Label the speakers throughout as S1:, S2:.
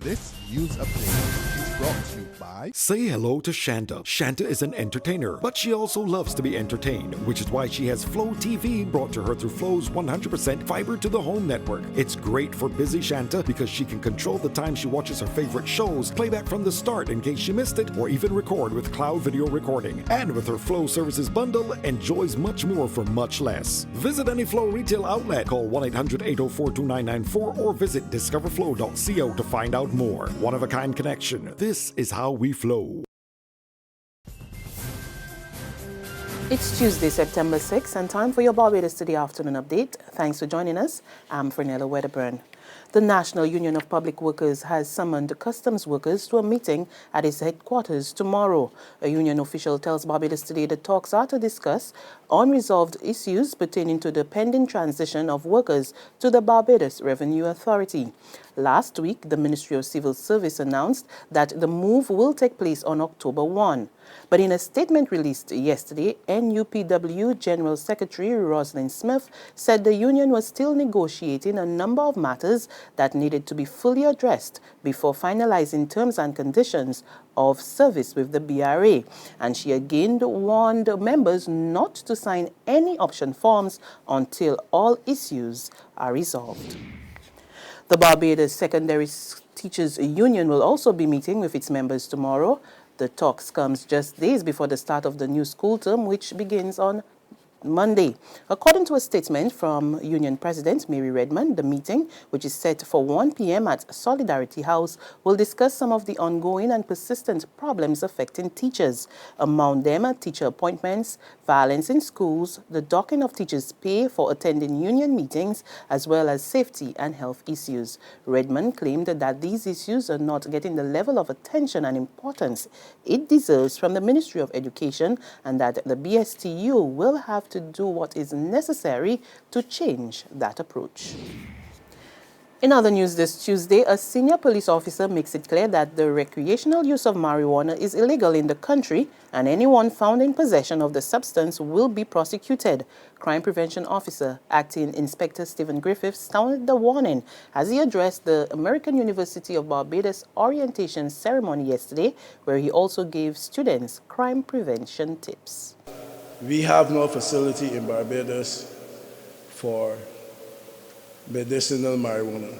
S1: This news update is brought to you by...
S2: Say hello to Shanta. Shanta is an entertainer, but she also loves to be entertained, which is why she has Flow TV brought to her through Flow's 100% fiber to the home network. It's great for busy Shanta because she can control the time she watches her favorite shows, play back from the start in case she missed it, or even record with cloud video recording. And with her Flow services bundle, enjoys much more for much less. Visit any Flow retail outlet, call 1-800-804-2994, or visit discoverflow.co to find out more. One-of-a-kind connection. This is how we flow.
S3: It's Tuesday, September 6th, and time for your Barbados Today afternoon update. Thanks for joining us. I'm Fernella Wedderburn. The National Union of Public Workers has summoned customs workers to a meeting at its headquarters tomorrow. A union official tells Barbados Today the talks are to discuss unresolved issues pertaining to the pending transition of workers to the Barbados Revenue Authority. Last week, the Ministry of Civil Service announced that the move will take place on October 1. But in a statement released yesterday, NUPW General Secretary Roslyn Smith said the union was still negotiating a number of matters that needed to be fully addressed before finalizing terms and conditions of service with the BRA. And she again warned members not to sign any option forms until all issues are resolved. The Barbados Secondary Teachers Union will also be meeting with its members tomorrow. The talks comes just days before the start of the new school term, which begins on Monday. According to a statement from Union President Mary Redmond, the meeting, which is set for 1 p.m. at Solidarity House, will discuss some of the ongoing and persistent problems affecting teachers. Among them are teacher appointments, violence in schools, the docking of teachers' pay for attending union meetings, as well as safety and health issues. Redmond claimed that these issues are not getting the level of attention and importance it deserves from the Ministry of Education, and that the BSTU will have to do what is necessary to change that approach. In other news this Tuesday, a senior police officer makes it clear that the recreational use of marijuana is illegal in the country, and anyone found in possession of the substance will be prosecuted. Crime Prevention Officer Acting Inspector Stephen Griffiths sounded the warning as he addressed the American University of Barbados orientation ceremony yesterday, where he also gave students crime prevention tips.
S4: We have no facility in Barbados for medicinal marijuana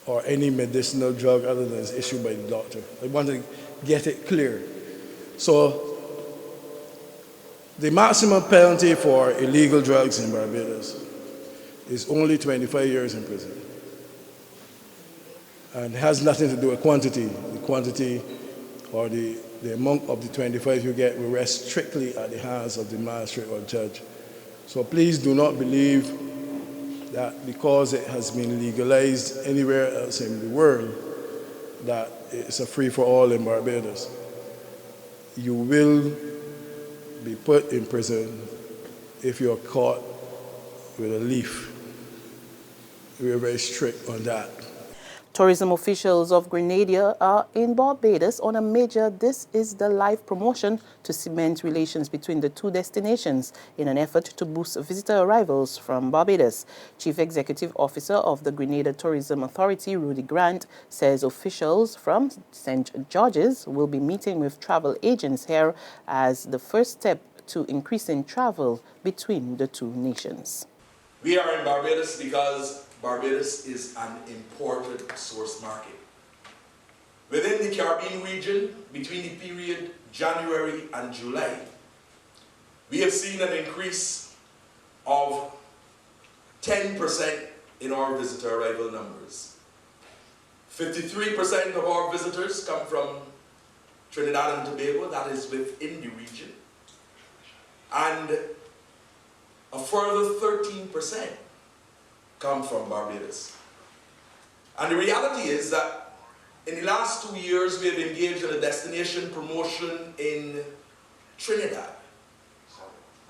S4: or any medicinal drug other than is issued by the doctor. I want to get it clear. So the maximum penalty for illegal drugs in Barbados is only 25 years in prison. And it has nothing to do with quantity. The quantity or the amount of the 25 you get will rest strictly at the hands of the magistrate or judge. So please do not believe that because it has been legalized anywhere else in the world, that it's a free-for-all in Barbados. You will be put in prison if you're caught with a leaf. We are very strict on that.
S3: Tourism officials of Grenada are in Barbados on a major This Is the Life promotion to cement relations between the two destinations in an effort to boost visitor arrivals from Barbados. Chief Executive Officer of the Grenada Tourism Authority, Rudy Grant, says officials from St. George's will be meeting with travel agents here as the first step to increasing travel between the two nations.
S5: We are in Barbados because Barbados is an important source market. Within the Caribbean region, between the period January and July, we have seen an increase of 10% in our visitor arrival numbers. 53% of our visitors come from Trinidad and Tobago, that is within the region, and a further 13% come from Barbados. And the reality is that in the last 2 years we have engaged in a destination promotion in Trinidad.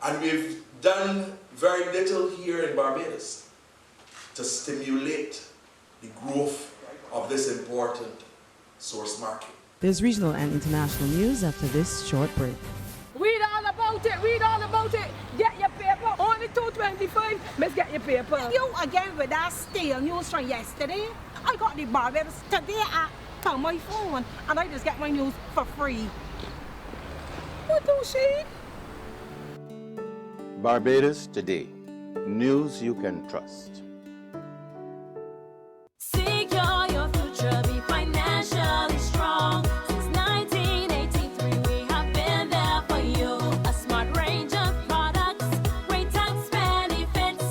S5: And we've done very little here in Barbados to stimulate the growth of this important source market.
S6: There's regional and international news after this short break.
S7: Read all about it, read all about it. Get your paper. Only $2.25. Let's get your paper.
S8: You again with that stale news from yesterday? I got the Barbados today app on my phone, and I just get my news for free. What do she?
S9: Barbados Today. News you can trust.
S10: Secure your future, be financially strong. Since 1983, we have been there for you. A smart range of products, great tax benefits.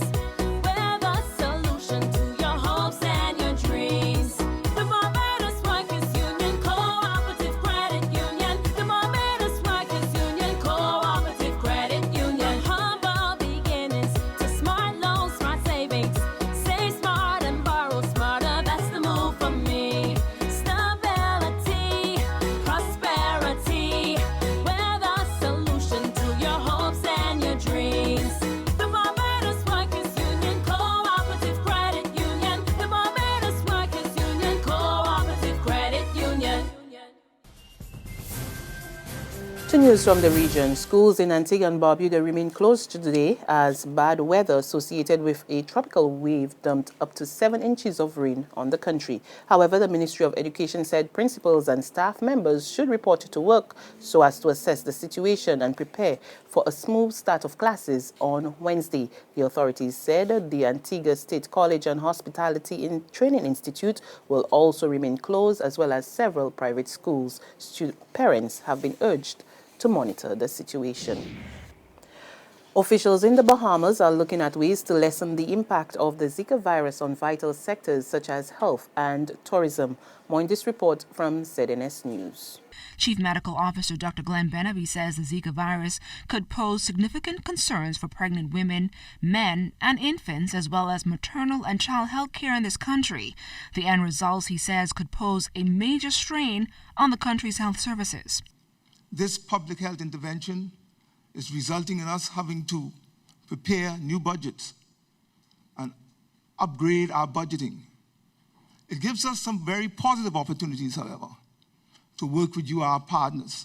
S10: We're the solution to your hopes and your dreams. The Barbados Workers Union Cooperative Credit Union. The Barbados Workers Union Cooperative Credit Union. Humble beginnings to smart loans, smart savings. Save smart and borrow smarter. That's the move for me. Stability, prosperity. We're the solution to your hopes and your dreams. The Barbados Workers Union Cooperative Credit Union. The Barbados Workers Union Cooperative Credit Union.
S3: To news from the region, schools in Antigua and Barbuda remain closed today as bad weather associated with a tropical wave dumped up to 7 inches of rain on the country. However, the Ministry of Education said principals and staff members should report to work so as to assess the situation and prepare for a smooth start of classes on Wednesday. The authorities said the Antigua State College and Hospitality Training Institute will also remain closed, as well as several private schools. Parents have been urged to monitor the situation. Officials in the Bahamas are looking at ways to lessen the impact of the Zika virus on vital sectors such as health and tourism. More in this report from ZNS News.
S11: Chief Medical Officer Dr. Glenn Benavy says the Zika virus could pose significant concerns for pregnant women, men, and infants, as well as maternal and child health care in this country. The end results, he says, could pose a major strain on the country's health services.
S12: This public health intervention is resulting in us having to prepare new budgets and upgrade our budgeting. It gives us some very positive opportunities, however, to work with you, our partners,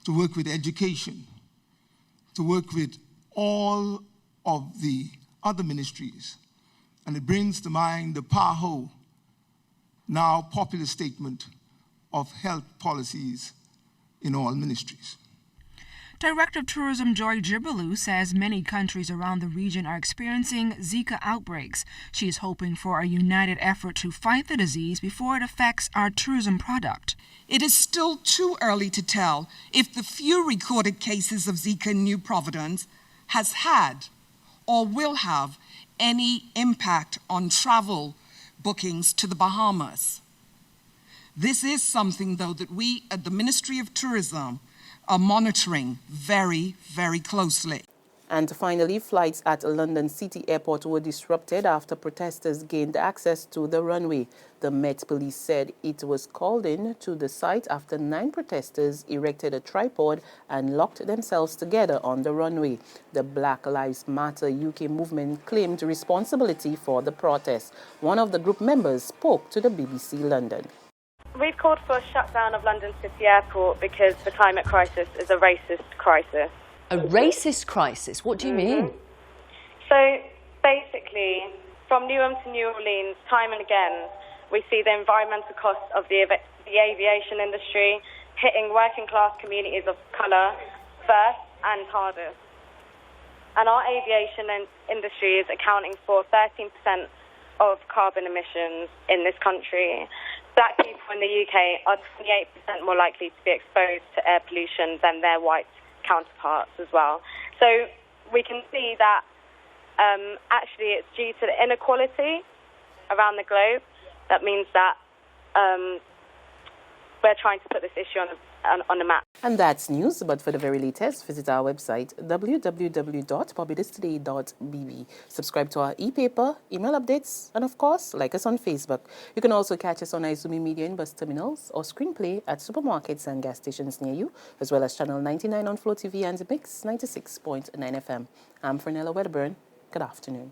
S12: to work with education, to work with all of the other ministries. And it brings to mind the PAHO, now popular statement of health policies in all ministries.
S11: Director of Tourism Joy Jibalu says many countries around the region are experiencing Zika outbreaks. She is hoping for a united effort to fight the disease before it affects our tourism product.
S13: It is still too early to tell if the few recorded cases of Zika in New Providence has had or will have any impact on travel bookings to the Bahamas. This is something, though, that we at the Ministry of Tourism are monitoring very, very closely.
S3: And finally, flights at London City Airport were disrupted after protesters gained access to the runway. The Met Police said it was called in to the site after 9 protesters erected a tripod and locked themselves together on the runway. The Black Lives Matter UK movement claimed responsibility for the protest. One of the group members spoke to the BBC London.
S14: We've called for a shutdown of London City Airport because the climate crisis is a racist crisis.
S15: A racist crisis? What do you mean?
S14: So basically, from Newham to New Orleans, time and again, we see the environmental costs of the aviation industry hitting working class communities of colour first and hardest. And our aviation industry is accounting for 13% of carbon emissions in this country. Black people in the UK are 28% more likely to be exposed to air pollution than their white counterparts as well. So we can see that actually it's due to the inequality around the globe. That means that we're trying to put this issue on the map.
S3: And that's news, but for the very latest, visit our website, www.barbadostoday.bb. Subscribe to our e-paper, email updates, and of course, like us on Facebook. You can also catch us on Izumi Media in bus terminals or screenplay at supermarkets and gas stations near you, as well as Channel 99 on Flow TV and Mix 96.9 FM. I'm Fernella Wedderburn. Good afternoon.